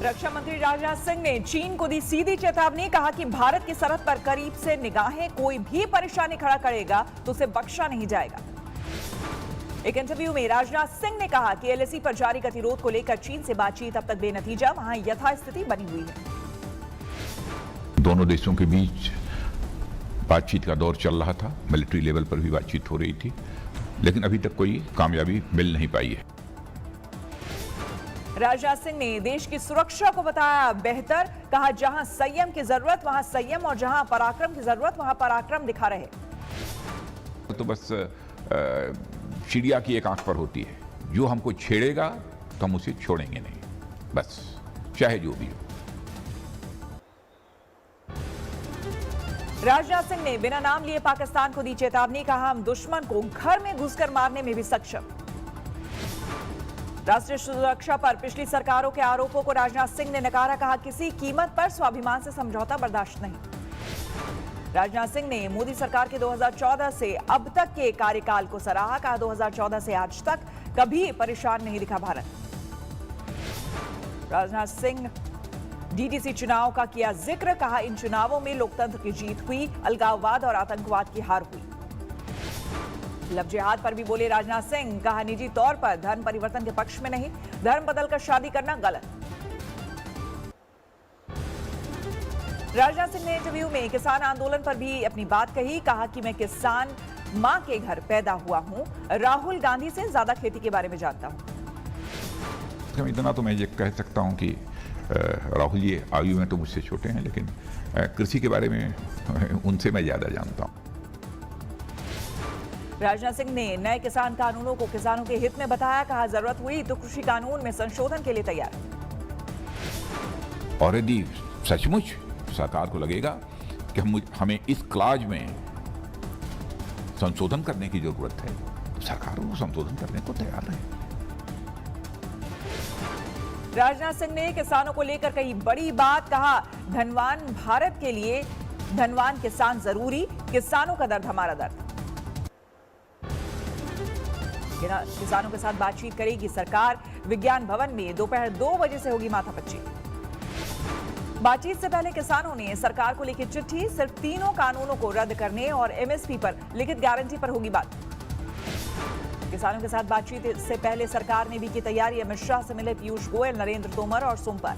रक्षा मंत्री राजनाथ सिंह ने चीन को दी सीधी चेतावनी, कहा कि भारत की सरहद पर करीब से निगाहें कोई भी परेशानी खड़ा करेगा तो उसे बख्शा नहीं जाएगा। एक इंटरव्यू में राजनाथ सिंह ने कहा कि एलएसी पर जारी गतिरोध को लेकर चीन से बातचीत अब तक बेनतीजा, वहां यथास्थिति बनी हुई है। दोनों देशों के बीच बातचीत का दौर चल रहा था, मिलिट्री लेवल पर भी बातचीत हो रही थी, लेकिन अभी तक कोई कामयाबी मिल नहीं पाई है। राजनाथ सिंह ने देश की सुरक्षा को बताया बेहतर, कहा जहां संयम की जरूरत वहां संयम और जहां पराक्रम की जरूरत वहां पराक्रम दिखा रहे। तो बस चिड़िया की एक आंख पर होती है, जो हमको छेड़ेगा तो हम उसे छोड़ेंगे नहीं, बस चाहे जो भी हो। राजनाथ सिंह ने बिना नाम लिए पाकिस्तान को दी चेतावनी, कहा हम दुश्मन को घर में घुसकर मारने में भी सक्षम। राष्ट्रीय सुरक्षा पर पिछली सरकारों के आरोपों को राजनाथ सिंह ने नकारा, कहा किसी कीमत पर स्वाभिमान से समझौता बर्दाश्त नहीं। राजनाथ सिंह ने मोदी सरकार के 2014 से अब तक के कार्यकाल को सराहा, कहा 2014 से आज तक कभी परेशान नहीं दिखा भारत। राजनाथ सिंह डीडीसी चुनाव का किया जिक्र, कहा इन चुनावों में लोकतंत्र की जीत हुई, अलगाववाद और आतंकवाद की हार हुई। लव जिहाद पर भी बोले राजनाथ सिंह, कहा निजी तौर पर धर्म परिवर्तन के पक्ष में नहीं, धर्म बदलकर शादी करना गलत। राजनाथ सिंह ने इंटरव्यू में किसान आंदोलन पर भी अपनी बात कही, कहा कि मैं किसान मां के घर पैदा हुआ हूं, राहुल गांधी से ज्यादा खेती के बारे में जानता हूं। इतना तो मैं ये कह सकता हूं कि राहुल जी आयु में तो मुझसे छोटे हैं, लेकिन कृषि के बारे में उनसे मैं ज्यादा जानता हूं। राजनाथ सिंह ने नए किसान कानूनों को किसानों के हित में बताया, कहा जरूरत हुई तो कृषि कानून में संशोधन के लिए तैयार। और यदि सचमुच सरकार को लगेगा कि हमें इस क्लाज में संशोधन करने की जरूरत है, तो सरकार वो संशोधन करने को तैयार है। राजनाथ सिंह ने किसानों को लेकर कही बड़ी बात, कहा धनवान भारत के लिए धनवान किसान जरूरी, किसानों का दर्द हमारा दर्द। किसानों के साथ बातचीत करेगी सरकार, विज्ञान भवन में दोपहर 2 बजे से होगी माथापच्ची। बातचीत से पहले किसानों ने सरकार को लिखी चिट्ठी, सिर्फ तीनों कानूनों को रद्द करने और एमएसपी पर लिखित गारंटी पर होगी बात। किसानों के साथ बातचीत से पहले सरकार ने भी की तैयारी, अमित शाह से मिले पीयूष गोयल, नरेंद्र तोमर और सोमवार।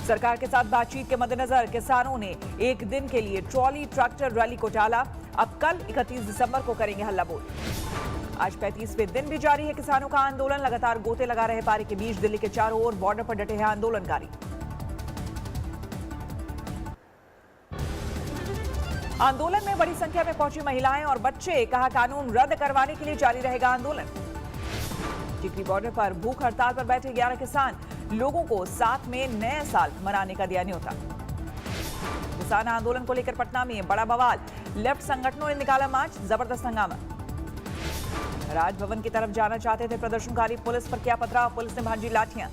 सरकार के साथ बातचीत के मद्देनजर किसानों ने एक दिन के लिए ट्रॉली ट्रैक्टर रैली को टाला, अब कल 31 दिसंबर को करेंगे हल्ला बोल। आज 35वें दिन भी जारी है किसानों का आंदोलन, लगातार गोते लगा रहे पारे के बीच दिल्ली के चारों ओर बॉर्डर पर डटे हैं आंदोलनकारी। आंदोलन में बड़ी संख्या में पहुंची महिलाएं और बच्चे, कहा कानून रद्द करवाने के लिए जारी रहेगा आंदोलन। टिकरी बॉर्डर पर भूख हड़ताल पर बैठे 11 किसान, लोगों को साथ में नए साल मनाने का दिया न्योता। किसान आंदोलन को लेकर पटना में बड़ा बवाल, लेफ्ट संगठनों ने निकाला मार्च, जबरदस्त हंगामा। राजभवन की तरफ जाना चाहते थे प्रदर्शनकारी, पुलिस पर किया पथराव, पुलिस ने भांजी लाठियां।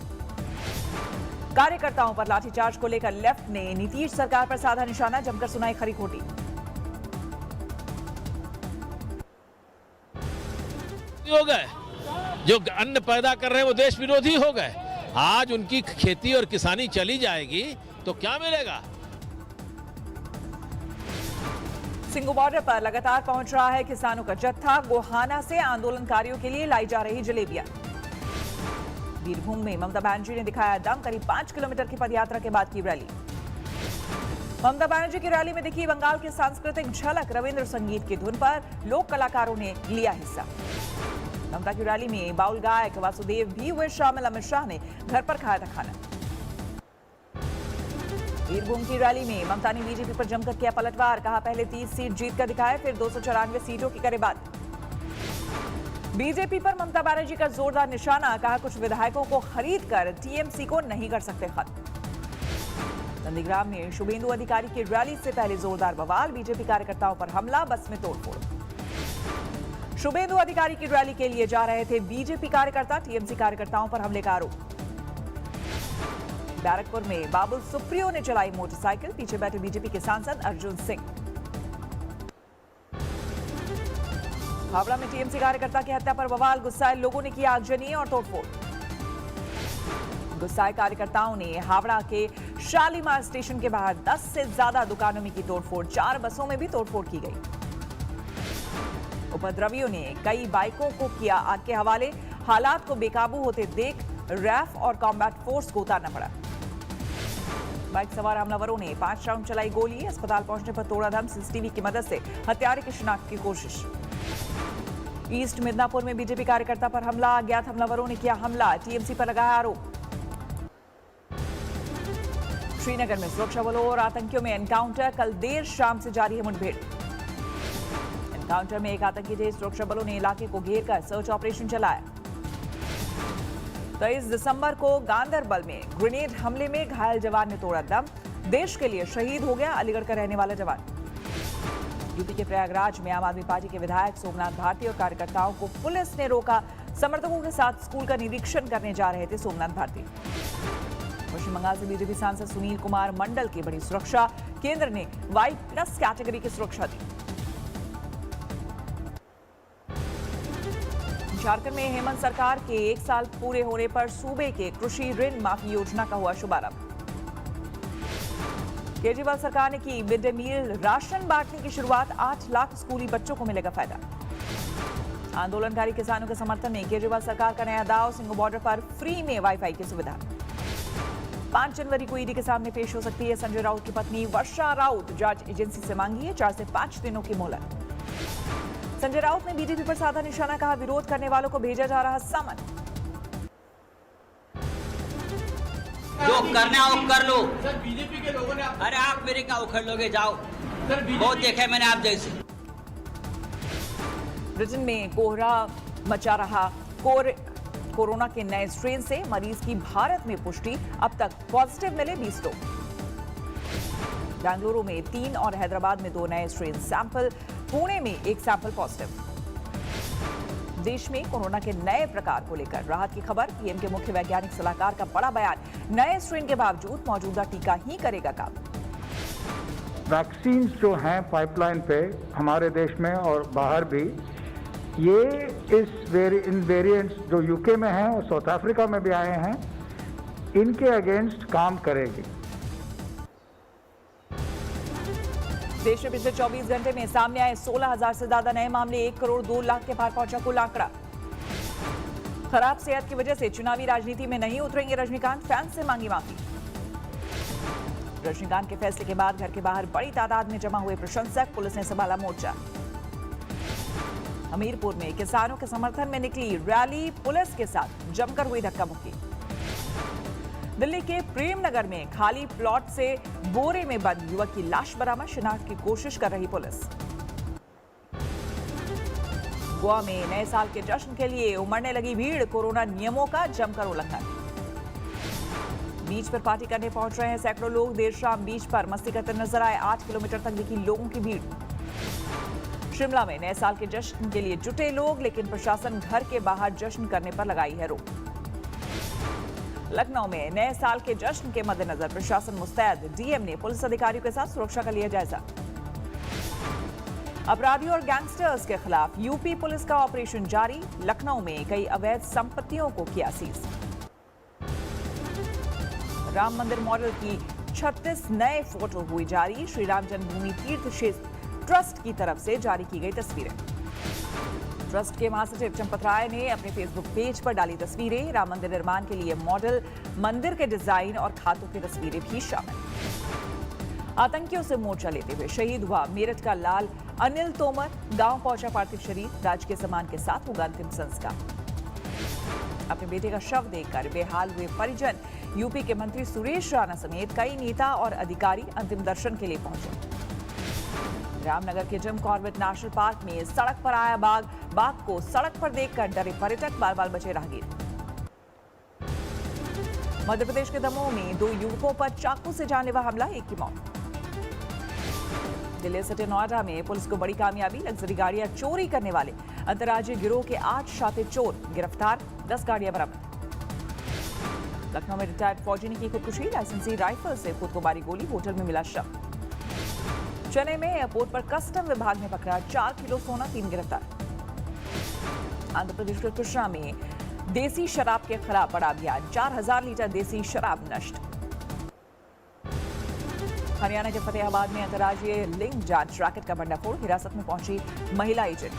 कार्यकर्ताओं पर लाठीचार्ज को लेकर लेफ्ट ने नीतीश सरकार पर साधा निशाना, जमकर सुनाई खरी खोटी। हो गए जो अन्न पैदा कर रहे हैं वो देश विरोधी हो गए। आज उनकी खेती और किसानी चली जाएगी तो क्या मिलेगा। सिंगू बॉर्डर पर लगातार पहुंच रहा है किसानों का जत्था, गोहाना से आंदोलनकारियों के लिए लाई जा रही जलेबियां। बीरभूम में ममता बनर्जी ने दिखाया दम, करीब 5 किलोमीटर की पदयात्रा के बाद की रैली। ममता बनर्जी की रैली में दिखी बंगाल की सांस्कृतिक झलक, रविंद्र संगीत की धुन पर लोक कलाकारों ने लिया हिस्सा। ममता की रैली में बाउल गायक वासुदेव भी हुए शामिल, अमित शाह ने घर पर खाया था खाना। बीरभूम की रैली में ममता ने बीजेपी पर जमकर किया पलटवार, कहा पहले 30 सीट जीत कर दिखाए, फिर 294 सीटों की करे बात। बीजेपी पर ममता बनर्जी का जोरदार निशाना, कहा कुछ विधायकों को खरीद कर टीएमसी को नहीं कर सकते खत्म। नंदीग्राम में शुभेंदु अधिकारी की रैली से पहले जोरदार बवाल, बीजेपी कार्यकर्ताओं पर हमला, बस में तोड़फोड़। शुभेंदु अधिकारी की रैली के लिए जा रहे थे बीजेपी कार्यकर्ता, टीएमसी कार्यकर्ताओं पर हमले का आरोप। बैरकपुर में बाबुल सुप्रियो ने चलाई मोटरसाइकिल, पीछे बैठे बीजेपी के सांसद अर्जुन सिंह। हावड़ा में टीएमसी कार्यकर्ता की हत्या पर बवाल, गुस्साए लोगों ने किया आगजनी और तोड़फोड़। गुस्साए कार्यकर्ताओं ने हावड़ा के शालीमार स्टेशन के बाहर 10 से ज्यादा दुकानों में की तोड़फोड़, 4 बसों में भी तोड़फोड़ की गई। उपद्रवियों ने कई बाइकों को किया आग के हवाले। हालात को बेकाबू होते देख रैफ और कॉम्बैट फोर्स को उतारना पड़ा। बाइक सवार हमलावरों ने 5 राउंड चलाई गोली। अस्पताल पहुंचने पर तोड़ा दम, सीसीटीवी की मदद से हत्यारे की शिनाख्त की कोशिश। ईस्ट मिदनापुर में बीजेपी कार्यकर्ता पर हमला, अज्ञात हमलावरों ने किया हमला, टीएमसी पर लगाया आरोप। श्रीनगर में सुरक्षा बलों और आतंकियों में एनकाउंटर, कल देर शाम से जारी है मुठभेड़। एनकाउंटर में एक आतंकी थे, सुरक्षा बलों ने इलाके को घेर कर सर्च ऑपरेशन चलाया। 23 दिसंबर को गांदरबल में ग्रेनेड हमले में घायल जवान ने तोड़ा दम, देश के लिए शहीद हो गया अलीगढ़ का रहने वाला जवान। यूपी के प्रयागराज में आम आदमी पार्टी के विधायक सोमनाथ भारती और कार्यकर्ताओं को पुलिस ने रोका। समर्थकों के साथ स्कूल का निरीक्षण करने जा रहे थे सोमनाथ भारती। पश्चिम बंगाल से बीजेपी सांसद सुनील कुमार मंडल की बड़ी सुरक्षा, केंद्र ने Y+ कैटेगरी की सुरक्षा दी। झारखंड में हेमंत सरकार के 1 साल पूरे होने पर सूबे के कृषि ऋण माफी योजना का हुआ शुभारंभ। केजरीवाल सरकार ने की मिड डे मील राशन बांटने की शुरुआत, 8 लाख स्कूली बच्चों को मिलेगा फायदा। आंदोलनकारी किसानों के समर्थन में केजरीवाल सरकार का नया दाव, सिंगू बॉर्डर पर फ्री में वाईफाई की सुविधा। 5 जनवरी को ईडी के सामने पेश हो सकती है संजय राउत की पत्नी वर्षा राउत। जांच एजेंसी से मांगी है 4 से 5 दिनों की मोहलत। संजय राउत ने बीजेपी पर साधा निशाना, कहा विरोध करने वालों को भेजा जा रहा समन। जो करना हो कर लो। सर बीजेपी के लोगों ने अरे आप मेरे क्या उखड़ लोगे, जाओ। सर बहुत देखा है मैंने आप जैसे। ब्रिटेन में कोहरा मचा रहा कोरोना के नए स्ट्रेन से मरीज की भारत में पुष्टि, अब तक पॉजिटिव मिले 20 लोग। बेंगलुरु में 3 और हैदराबाद में 2 नए स्ट्रेन सैंपल, पुणे में 1 सैंपल पॉजिटिव। देश में कोरोना के नए प्रकार को लेकर राहत की खबर, पीएम के मुख्य वैज्ञानिक सलाहकार का बड़ा बयान, नए स्ट्रेन के बावजूद मौजूदा टीका ही करेगा काम। वैक्सीन जो हैं पाइपलाइन पे हमारे देश में और बाहर भी, ये इन वेरिएंट्स जो यूके में हैं और साउथ अफ्रीका में भी आए हैं, इनके अगेंस्ट काम करेगी। देश में पिछले 24 घंटे में सामने आए 16,000 से ज्यादा नए मामले, 1 करोड़ 2 लाख के पार पहुंचा कुल आंकड़ा। खराब सेहत की वजह से चुनावी राजनीति में नहीं उतरेंगे रजनीकांत, फैंस से मांगी माफी। रजनीकांत के फैसले के बाद घर के बाहर बड़ी तादाद में जमा हुए प्रशंसक, पुलिस ने संभाला मोर्चा। हमीरपुर में किसानों के समर्थन में निकली रैली, पुलिस के साथ जमकर हुई धक्का मुक्की। दिल्ली के प्रेमनगर में खाली प्लॉट से बोरे में बंद युवक की लाश बरामद, शिनाख्त की कोशिश कर रही पुलिस। गोवा में नए साल के जश्न के लिए उमड़ने लगी भीड़, कोरोना नियमों का जमकर उल्लंघन। बीच पर पार्टी करने पहुंच रहे हैं सैकड़ों लोग, देर शाम बीच पर मस्ती करते नजर आए, 8 किलोमीटर तक दिखी लोगों की भीड़। शिमला में नए साल के जश्न के लिए जुटे लोग, लेकिन प्रशासन घर के बाहर जश्न करने पर लगाई है रोक। लखनऊ में नए साल के जश्न के मद्देनजर प्रशासन मुस्तैद, डीएम ने पुलिस अधिकारियों के साथ सुरक्षा का लिया जायजा। अपराधियों और गैंगस्टर्स के खिलाफ यूपी पुलिस का ऑपरेशन जारी, लखनऊ में कई अवैध संपत्तियों को किया सीज। राम मंदिर मॉडल की 36 नए फोटो हुई जारी, श्री राम जन्मभूमि तीर्थ क्षेत्र ट्रस्ट की तरफ से जारी की गई तस्वीरें। ट्रस्ट के महासचिव चंपत राय ने अपने फेसबुक पेज पर डाली तस्वीरें, राम मंदिर निर्माण के लिए मॉडल, मंदिर के डिजाइन और खातों की तस्वीरें भी शामिल। आतंकियों से मोर्चा लेते हुए शहीद हुआ मेरठ का लाल अनिल तोमर, गांव पहुंचा पार्थिव शरीर, राजकीय सम्मान के साथ होगा अंतिम संस्कार। अपने बेटे का शव देखकर बेहाल हुए परिजन, यूपी के मंत्री सुरेश राणा समेत कई नेता और अधिकारी अंतिम दर्शन के लिए पहुंचे। रामनगर के जिम कॉर्बेट नेशनल पार्क में सड़क पर आया बाघ को सड़क पर देखकर डरे पर्यटक, बाल बचे राहगीर। मध्य प्रदेश के दमोह में 2 युवकों पर चाकू से जानलेवा हमला, 1 की मौत। दिल्ली सिटी नोएडा में पुलिस को बड़ी कामयाबी, लग्जरी गाड़ियां चोरी करने वाले अंतर्राज्यीय गिरोह के 8 शातिर चोर गिरफ्तार, 10 गाड़ियां बरामद। लखनऊ में रिटायर्ड फौजी ने की खुदकुशी, लाइसेंसी राइफल से खुद को मारी गोली, होटल में मिला शव। चेन्नई में एयरपोर्ट पर कस्टम विभाग ने पकड़ा 4 किलो सोना, 3 गिरफ्तार। आंध्र प्रदेश के कृष्णा में देसी शराब के खिलाफ बड़ा अभियान, 4000 लीटर देसी शराब नष्ट। हरियाणा के फतेहाबाद में अंतर्राज्यीय लिंक जांच रैकेट का भंडाफोड़, हिरासत में पहुंची महिला एजेंट।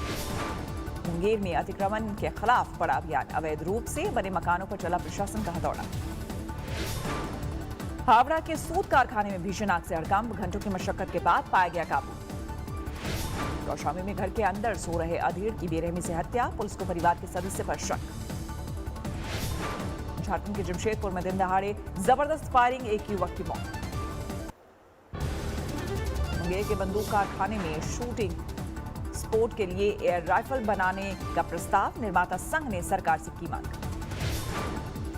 मुंगेर में अतिक्रमण के खिलाफ बड़ा अभियान, अवैध रूप से बने मकानों पर चला प्रशासन का हथौड़ा। हावड़ा के सूत कारखाने में भीषण आग से हड़कंप, घंटों की मशक्कत के बाद पाया गया काबू। कौशाम्बी में घर के अंदर सो रहे अधीर की बेरहमी से हत्या, पुलिस को परिवार के सदस्य पर शक। झारखंड के जमशेदपुर में दिन दहाड़े जबरदस्त फायरिंग, एक युवक की मौत। मुंगेर के बंदूक कारखाने में शूटिंग स्पोर्ट के लिए एयर राइफल बनाने का प्रस्ताव, निर्माता संघ ने सरकार से की मांग।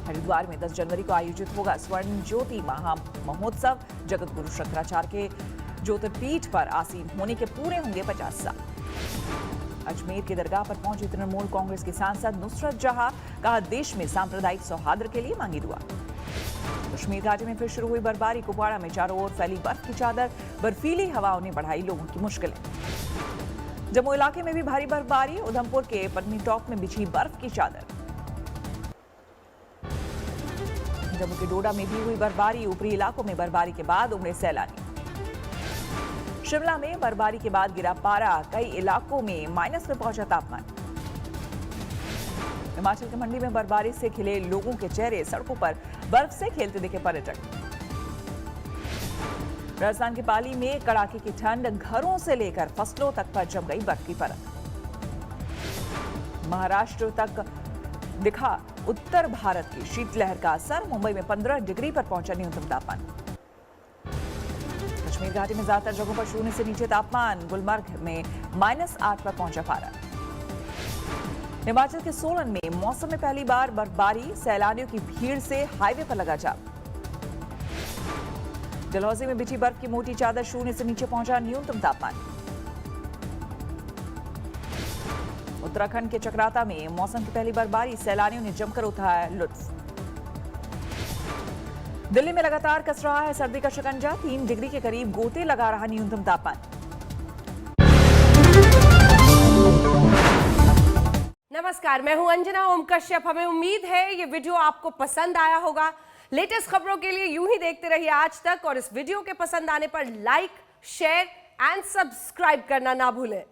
हरिद्वार में 10 जनवरी को आयोजित होगा स्वर्ण ज्योति महा महोत्सव, जगत गुरु शंकराचार्य के ज्योतिर्पीठ पर आसीन होने के पूरे होंगे 50 साल। अजमेर की दरगाह पर पहुंची तृणमूल कांग्रेस की सांसद नुसरत जहां, कहा देश में सांप्रदायिक सौहार्द के लिए मांगी दुआ। कश्मीर घाटी में फिर शुरू हुई बर्फबारी, कुपवाड़ा में चारों ओर फैली बर्फ की चादर, बर्फीली हवाओं ने बढ़ाई लोगों की मुश्किलें। जम्मू इलाके में भी भारी बर्फबारी, उधमपुर के पटनीटॉप में बिछी बर्फ की चादर। जम्मू के डोडा में भी हुई बर्फबारी, ऊपरी इलाकों में बर्फबारी के बाद उमड़े सैलानी। शिमला में बर्फबारी के बाद गिरा पारा, कई इलाकों में माइनस में पहुंचा तापमान। हिमाचल के मंडी में बर्फबारी से खिले लोगों के चेहरे, सड़कों पर बर्फ से खेलते दिखे पर्यटक। राजस्थान के पाली में कड़ाके की ठंड, घरों से लेकर फसलों तक पर जम गई बर्फ की परत। महाराष्ट्र तक दिखा उत्तर भारत की शीतलहर का असर, मुंबई में 15 डिग्री पर पहुंचा न्यूनतम तापमान। कश्मीर घाटी में ज्यादातर जगहों पर शून्य से नीचे तापमान, गुलमर्ग में -8 पर पहुंचा पारा। हिमाचल के सोलन में मौसम में पहली बार बर्फबारी, सैलानियों की भीड़ से हाईवे पर लगा जाम। डलहौजी में बिछी बर्फ की मोटी चादर, शून्य से नीचे पहुंचा न्यूनतम तापमान। उत्तराखंड के चक्राता में मौसम की पहली बर्फबारी, सैलानियों ने जमकर उठाया लुत्फ। दिल्ली में लगातार कस रहा है सर्दी का शिकंजा, 3 डिग्री के करीब गोते लगा रहा न्यूनतम तापमान। नमस्कार, मैं हूं अंजना ओम कश्यप। हमें उम्मीद है ये वीडियो आपको पसंद आया होगा। लेटेस्ट खबरों के लिए यूं ही देखते रहिए आज तक, और इस वीडियो के पसंद आने पर लाइक, शेयर एंड सब्सक्राइब करना ना भूलें।